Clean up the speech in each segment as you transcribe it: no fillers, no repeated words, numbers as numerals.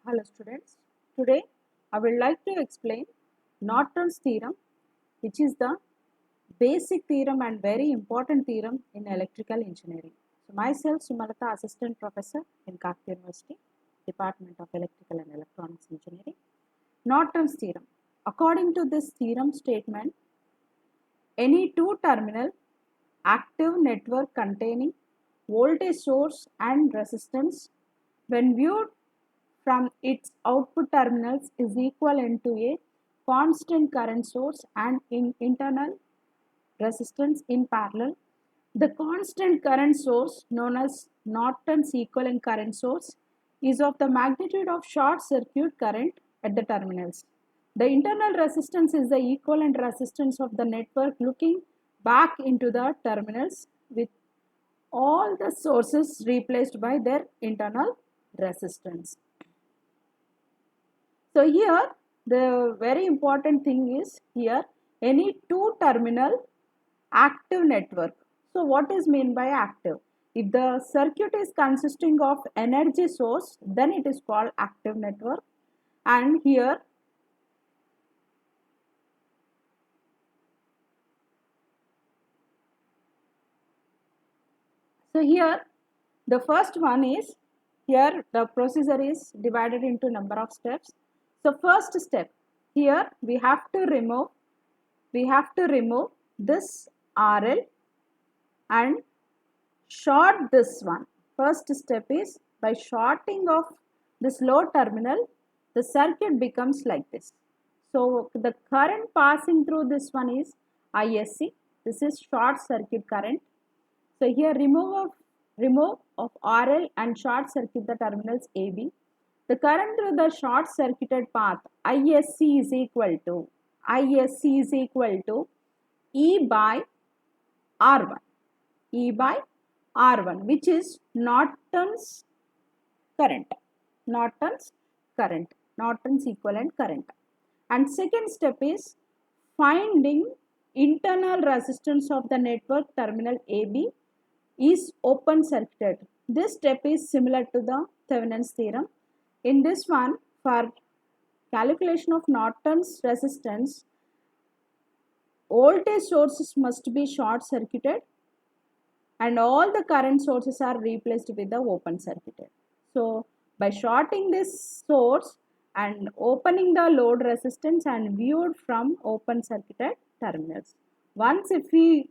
Hello students, today I would like to explain Norton's theorem, which is the basic theorem and very important theorem in electrical engineering. So myself Sumalata, Assistant Professor in Karthik University, Department of Electrical and Electronics Engineering. Norton's theorem. According to this theorem statement, any two-terminal active network containing voltage source and resistance when viewed from its output terminals is equivalent to a constant current source and in internal resistance in parallel. The constant current source, known as Norton's equivalent current source, is of the magnitude of short circuit current at the terminals. The internal resistance is the equivalent resistance of the network looking back into the terminals with all the sources replaced by their internal resistance. So here the very important thing is here any two terminal active network. So what is meant by active? If the circuit is consisting of energy source, then it is called active network. And here the first one is, here the procedure is divided into number of steps. So first step, here we have to remove this RL and short this one. First step is by shorting of this load terminal, the circuit becomes like this. So the current passing through this one is ISC. This is short circuit current. So here remove of RL and short circuit the terminals AB. The current through the short circuited path ISC is equal to E by R1. E by R1, which is Norton's current. Norton's equivalent current. And second step is finding internal resistance of the network terminal AB is open circuited. This step is similar to the Thevenin's theorem. In this one, for calculation of Norton's resistance, voltage sources must be short circuited and all the current sources are replaced with the open circuited. So by shorting this source and opening the load resistance and viewed from open circuited terminals. Once if we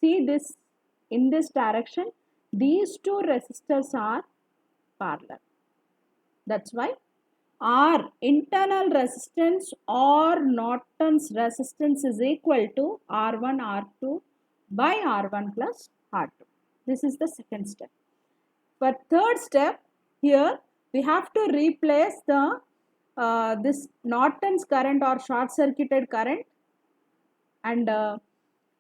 see this in this direction, these two resistors are parallel. That's why R internal resistance or Norton's resistance is equal to R1 R2 by R1 plus R2. This is the second step. For third step, here we have to replace the this Norton's current or short circuited current and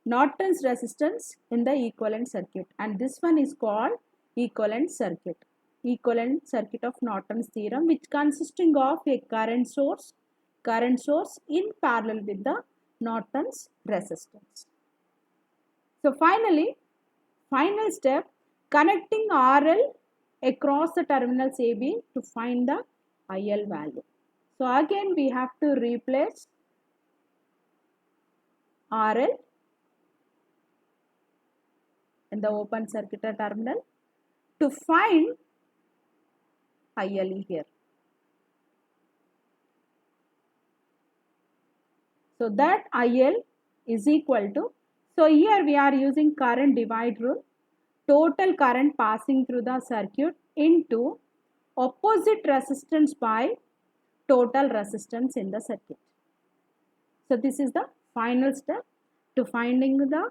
Norton's resistance in the equivalent circuit, and this one is called equivalent circuit of Norton's theorem, which consisting of a current source in parallel with the Norton's resistance. So finally, final step, connecting RL across the terminals AB to find the IL value. So again we have to replace RL in the open circuit terminal to find IL here. So that IL is equal to, so here we are using current divide rule, total current passing through the circuit into opposite resistance by total resistance in the circuit. So this is the final step to finding the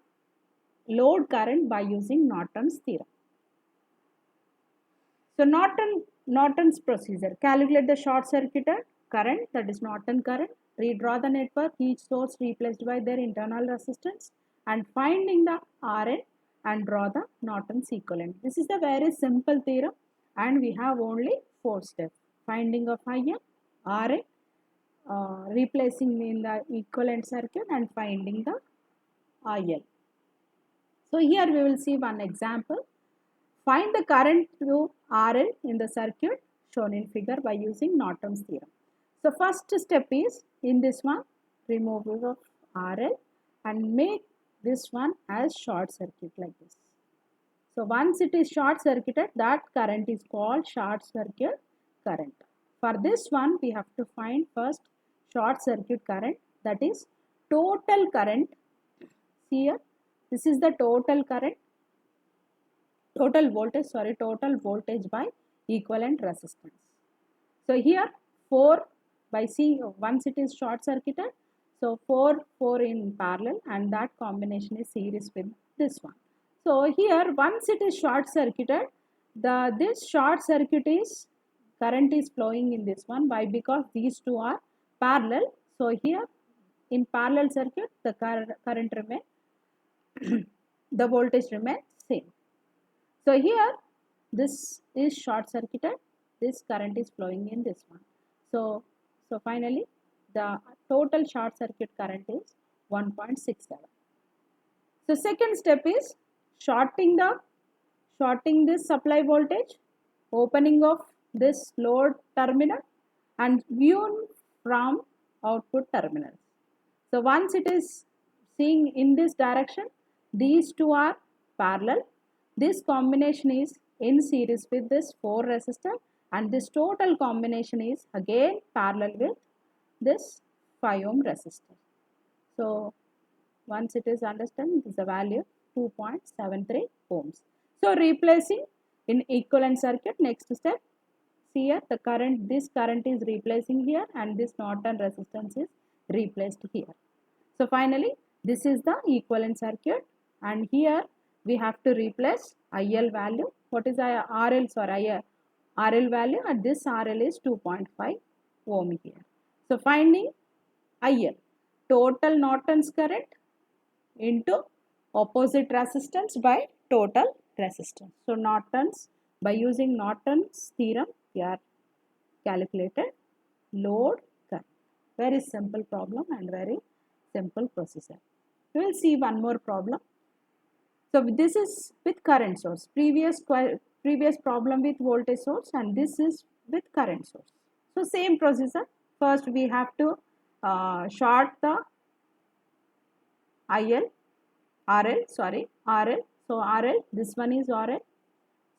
load current by using Norton's theorem. So Norton's procedure, calculate the short circuited current, that is Norton current, redraw the network, each source replaced by their internal resistance, and finding the RN and draw the Norton's equivalent. This is the very simple theorem and we have only 4 steps. Finding of IN, RN, replacing in the equivalent circuit and finding the IL. So here we will see one example. Find the current through RL in the circuit shown in figure by using Norton's theorem. So first step is in this one, remove of RL and make this one as short circuit like this. So once it is short circuited, that current is called short circuit current. For this one, we have to find first short circuit current, that is total current. See here, this is the total current, total voltage by equivalent resistance. So here 4 by C, once it is short circuited, so 4 in parallel, and that combination is series with this one. So here once it is short circuited, this short circuit is current is flowing in this one. Why? Because these two are parallel. So here in parallel circuit, the current remain the voltage remains same. So here this is short circuited, this current is flowing in this one. So finally the total short circuit current is 1.67. So second step is shorting this supply voltage, opening of this load terminal and viewing from output terminals. So once it is seeing in this direction, these two are parallel. This combination is in series with this 4 resistor, and this total combination is again parallel with this 5 ohm resistor. So once it is understood, this is the value 2.73 ohms. So replacing in equivalent circuit, next step, see here the current, this current is replacing here and this Norton resistance is replaced here. So finally this is the equivalent circuit, and here we have to replace IL value. What is RL? Sorry, RL value, and this RL is 2.5 ohm here. So finding IL, total Norton's current into opposite resistance by total resistance. So Norton's, by using Norton's theorem, we are calculated load current. Very simple problem and very simple procedure. We will see one more problem. So this is with current source. Previous problem with voltage source, and this is with current source. So same procedure. First we have to short the RL. So RL, this one is RL.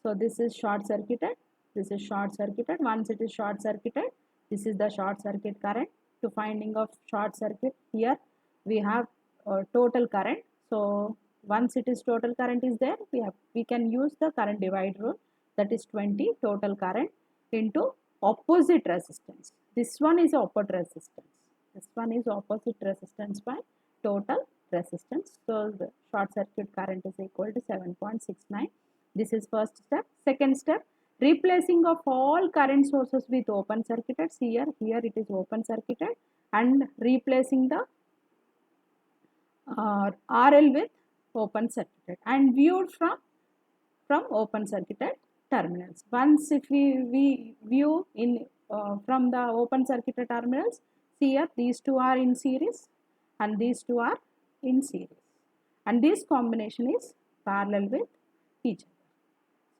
So this is short circuited. This is short circuited. Once it is short circuited, this is the short circuit current. To finding of short circuit, here we have total current. So once it is total current is there, we can use the current divide rule, that is 20 total current into opposite resistance. This one is opposite resistance. This one is opposite resistance by total resistance. So the short circuit current is equal to 7.69. This is first step. Second step, replacing of all current sources with open circuited. See here it is open circuited, and replacing the RL with open circuited and viewed from open circuited terminals. Once if we view in from the open circuited terminals, see here these two are in series and these two are in series, and this combination is parallel with each other.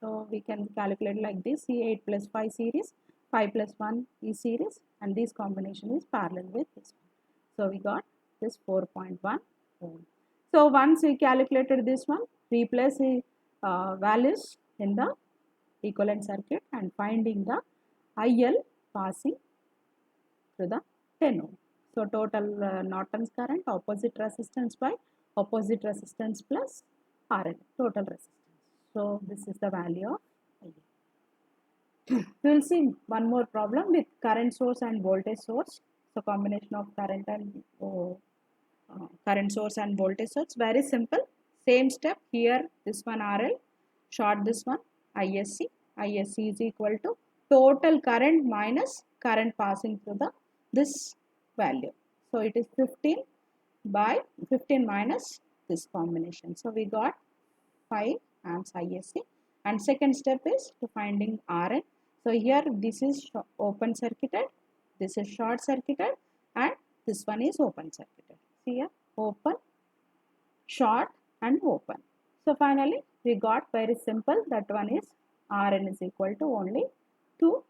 So we can calculate like this: C8 plus 5 series, 5 plus 1 is series, and this combination is parallel with this one. So we got this 4.1 ohm. So once we calculated this one, replace the values in the equivalent circuit and finding the IL passing through the 10 ohm. So total Norton's current, opposite resistance by opposite resistance plus RL, total resistance. So this is the value of IL. We will see one more problem with current source and voltage source. So combination of current and current source and voltage source, very simple. Same step here, this one RL, short this one ISC. ISC is equal to total current minus current passing through the this value. So it is 15 by 15 minus this combination. So we got 5 amps ISC, and second step is to finding RN. So here this is open circuited, this is short circuited, and this one is open circuited. See here, open, short and open. So finally we got very simple, that one is RN is equal to only 2